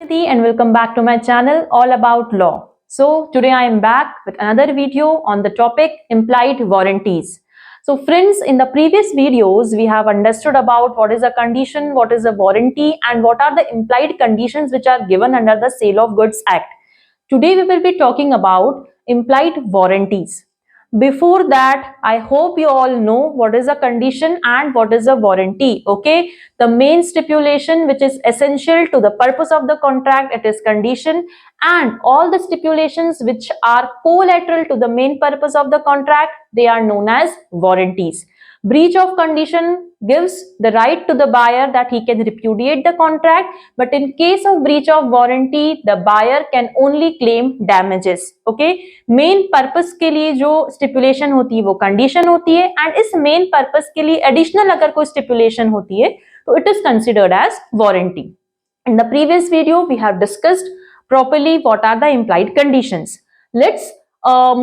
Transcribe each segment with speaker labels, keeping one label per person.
Speaker 1: Priti and welcome back to my channel all about law. So today I am back with another video on the topic implied warranties. So friends, in the previous videos we have understood about what is a condition, what is a warranty and what are the implied conditions which are given under the Sale of Goods Act. Today we will be talking about implied warranties. Before that, I hope you all know what is a condition and what is a warranty. Okay, the main stipulation which is essential to the purpose of the contract, it is condition, and all the stipulations which are collateral to the main purpose of the contract, they are known as warranties. Breach of condition gives the right to the buyer that he can repudiate the contract, but in case of breach of warranty, the buyer can only claim damages. Okay, main purpose के लिए जो stipulation होती है वो condition होती है, and इस main purpose के लिए एडिशनल अगर कोई स्टिपुलेशन होती है तो it is considered as warranty. In the previous video, we have discussed properly what are the implied conditions. Let's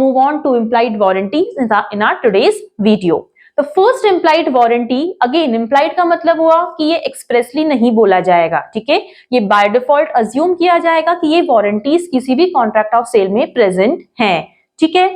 Speaker 1: move on to implied warranties in our today's video. The first implied warranty, again implied का मतलब हुआ कि ये expressly नहीं बोला जाएगा, ठीक है, ये by default assume किया जाएगा कि ये warranties किसी भी contract of sale में present हैं, ठीक है.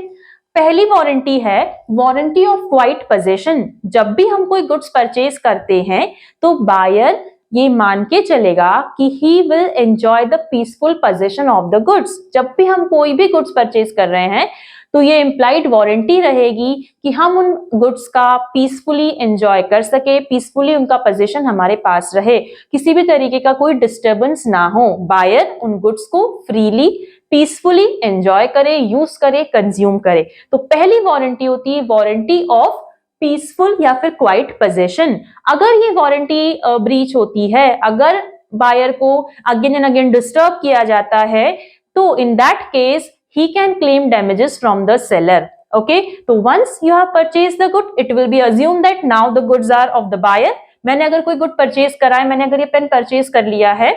Speaker 1: पहली वारंटी है वारंटी ऑफ क्वाइट पोजेशन. जब भी हम कोई गुड्स परचेज करते हैं तो बायर ये मान के चलेगा कि he will enjoy the peaceful possession of the goods. जब भी हम कोई भी गुड्स परचेज कर रहे हैं तो ये इम्प्लाइड वारंटी रहेगी कि हम उन गुड्स का पीसफुली एंजॉय कर सके, पीसफुली उनका पोजीशन हमारे पास रहे, किसी भी तरीके का कोई डिस्टर्बेंस ना हो, बायर उन गुड्स को फ्रीली पीसफुली एंजॉय करे, यूज करे, कंज्यूम करे. तो पहली वारंटी होती है वारंटी ऑफ पीसफुल या फिर क्वाइट पोजेशन. अगर ये वारंटी ब्रीच होती है, अगर बायर को अगेन एंड अगेन डिस्टर्ब किया जाता है, तो in that case he can claim damages from the seller. Okay, so once you have purchased the good, it will be assumed that now the goods are of the buyer. मैंने अगर कोई good purchase करा है, मैंने अगर ये pen purchase कर लिया है,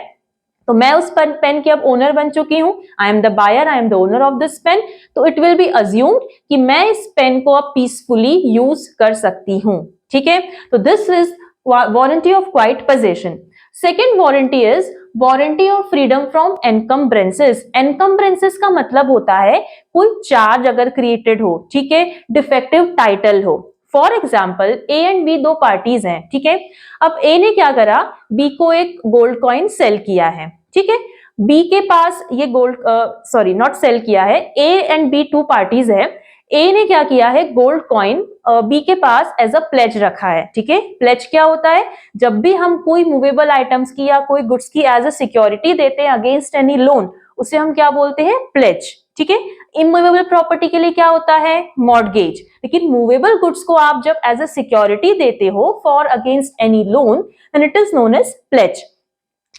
Speaker 1: तो मैं उस पेन की अब ओनर बन चुकी हूँ. I am the buyer, I am the owner of this pen. तो इट विल बी अज्यूम्ड कि मैं इस पेन को अब पीसफुली यूज कर सकती हूँ, ठीक है. तो this is warranty of quiet possession. Second warranty is warranty of freedom from encumbrances. Encumbrances का मतलब होता है कोई चार्ज अगर क्रिएटेड हो, ठीक है, डिफेक्टिव टाइटल हो. For example A and B दो पार्टीज हैं, ठीक है. अब ए ने क्या करा, बी को एक गोल्ड कॉइन सेल किया है, ठीक है. बी के पास ये गोल्ड नॉट सेल किया है, A and B two parties है. ए ने क्या किया है, गोल्ड कॉइन बी के पास एज अ प्लेज रखा है, ठीक है. प्लेज क्या होता है, जब भी हम कोई मूवेबल आइटम्स की या कोई गुड्स की एज अ सिक्योरिटी देते हैं अगेंस्ट एनी लोन, उसे हम क्या बोलते हैं, प्लेज, ठीक है. इमूवेबल प्रॉपर्टी के लिए क्या होता है, मॉर्गेज. लेकिन मूवेबल गुड्स को आप जब एज अ सिक्योरिटी देते हो for against any loan, then it is known as pledge.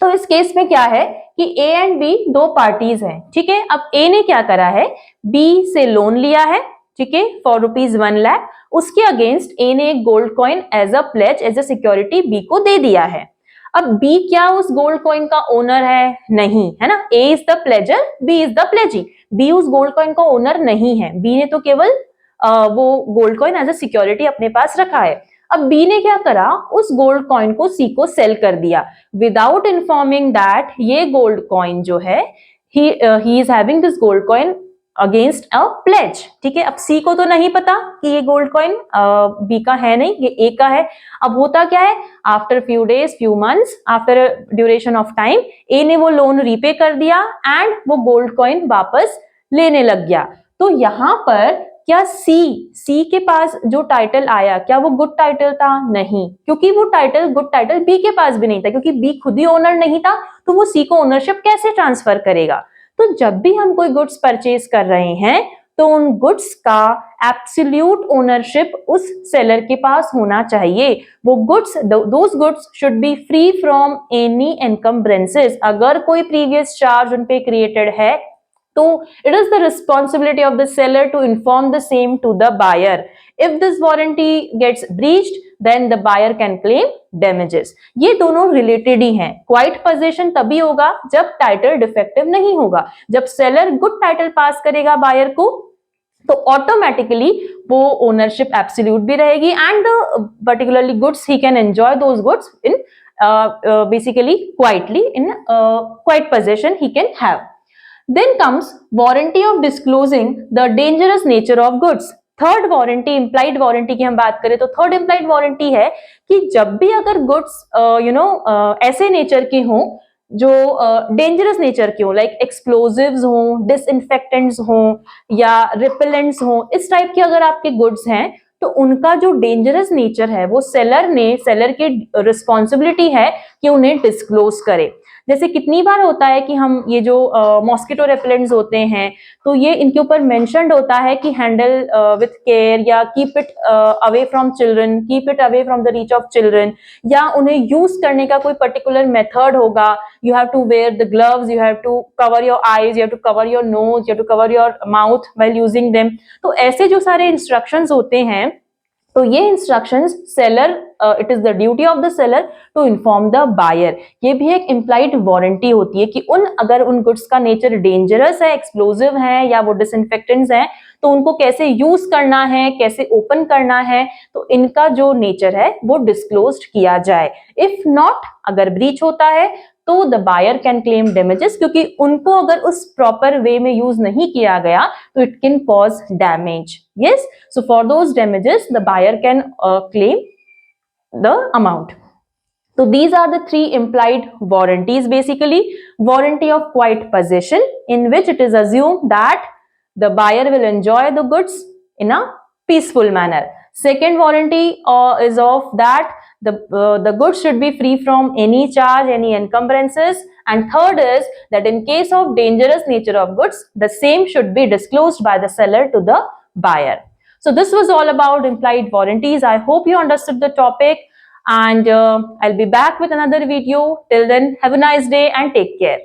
Speaker 1: तो इस केस में क्या है कि ए एंड बी दो पार्टीज हैं, ठीक है. अब ए ने क्या करा है, बी से लोन लिया है, ठीक है, फॉर ₹1 लाख. उसके अगेंस्ट ए ने एक gold coin as a pledge, as a security B को दे दिया है. अब बी क्या उस गोल्ड कॉइन का ओनर है, नहीं, है ना. A is the pledger, B is the pledgee. B उस गोल्ड कॉइन का ओनर नहीं है, बी ने तो केवल वो gold coin as a security अपने पास रखा है. अब बी ने क्या करा, उस गोल्ड कॉइन को सी को सेल कर दिया विदाउट इन्फॉर्मिंग दैट ये गोल्ड कॉइन जो है, he is having this gold coin against a pledge, ठीक है. अब सी को तो नहीं पता कि ये गोल्ड कॉइन बी का है नहीं, ये ए का है. अब होता क्या है, after few days, few months, after duration of time, A ने वो लोन रीपे कर दिया एंड वो गोल्ड कॉइन वापस लेने लग गया. तो यहां पर क्या सी के पास जो टाइटल आया, क्या वो गुड टाइटल था, नहीं, क्योंकि वो टाइटल गुड टाइटल बी के पास भी नहीं था, क्योंकि बी खुद ही ओनर नहीं था, तो वो सी को ओनरशिप कैसे ट्रांसफर करेगा. तो जब भी हम कोई गुड्स परचेज कर रहे हैं तो उन गुड्स का एब्सोल्यूट ओनरशिप उस सेलर के पास होना चाहिए. वो goods, those goods should be free from any encumbrances. अगर कोई प्रीवियस चार्ज उन पे क्रिएटेड है तो it is the responsibility of the seller to inform the same to the buyer. If this warranty gets breached, then the buyer can claim damages. ये दोनों related ही हैं. Quite possession तभी होगा जब टाइटल डिफेक्टिव नहीं होगा. जब सेलर गुड टाइटल पास करेगा बायर को, तो ऑटोमेटिकली वो ओनरशिप एब्सोल्यूट भी रहेगी and particularly goods he can enjoy those goods in basically quietly in quiet possession he can have. Then comes warranty of disclosing the dangerous nature of goods. Third warranty, implied warranty की हम बात करें तो third implied warranty है कि जब भी अगर गुड्स ऐसे नेचर के हों जो डेंजरस नेचर के हों, लाइक एक्सप्लोजिव्स हों, डिसइंफेक्टेंट्स हों या रिपेलेंट्स हों, इस टाइप के अगर आपके गुड्स हैं तो उनका जो डेंजरस नेचर है वो सेलर की रिस्पॉन्सिबिलिटी है कि उन्हें डिस्क्लोज करे। जैसे कितनी बार होता है कि हम ये जो मॉस्किटो रेपेलेंट्स होते हैं तो ये इनके ऊपर मेंशन्ड होता है कि हैंडल विथ केयर या keep it away from children, keep it away from the reach of children, या उन्हें यूज करने का कोई पर्टिकुलर मेथड होगा। You have to wear the gloves, you have to cover your eyes, you have to cover your nose, you have to cover your mouth while using them. तो ऐसे जो सारे इंस्ट्रक्शंस होते हैं तो ये instructions seller, it is the duty of the seller to inform the buyer. ये भी एक इम्प्लाइड वारंटी होती है कि अगर उन गुड्स का नेचर डेंजरस है, एक्सप्लोजिव है या वो डिसइंफेक्टेंट्स हैं तो उनको कैसे यूज करना है, कैसे ओपन करना है, तो इनका जो नेचर है वो डिस्क्लोज्ड किया जाए। इफ नॉट, अगर ब्रीच होता है तो the buyer can claim damages, क्योंकि उनको अगर उस प्रॉपर वे में यूज नहीं किया गया तो it can cause damage. Yes, so for those damages the buyer can claim the amount. So these are the three implied warranties basically. Warranty of quiet possession, in which it is assumed that the buyer will enjoy the goods in a peaceful manner. Second warranty is of that the goods should be free from any charge, any encumbrances. And third is that in case of dangerous nature of goods, the same should be disclosed by the seller to the buyer. So this was all about implied warranties. I hope you understood the topic, and I'll be back with another video. Till then, have a nice day and take care.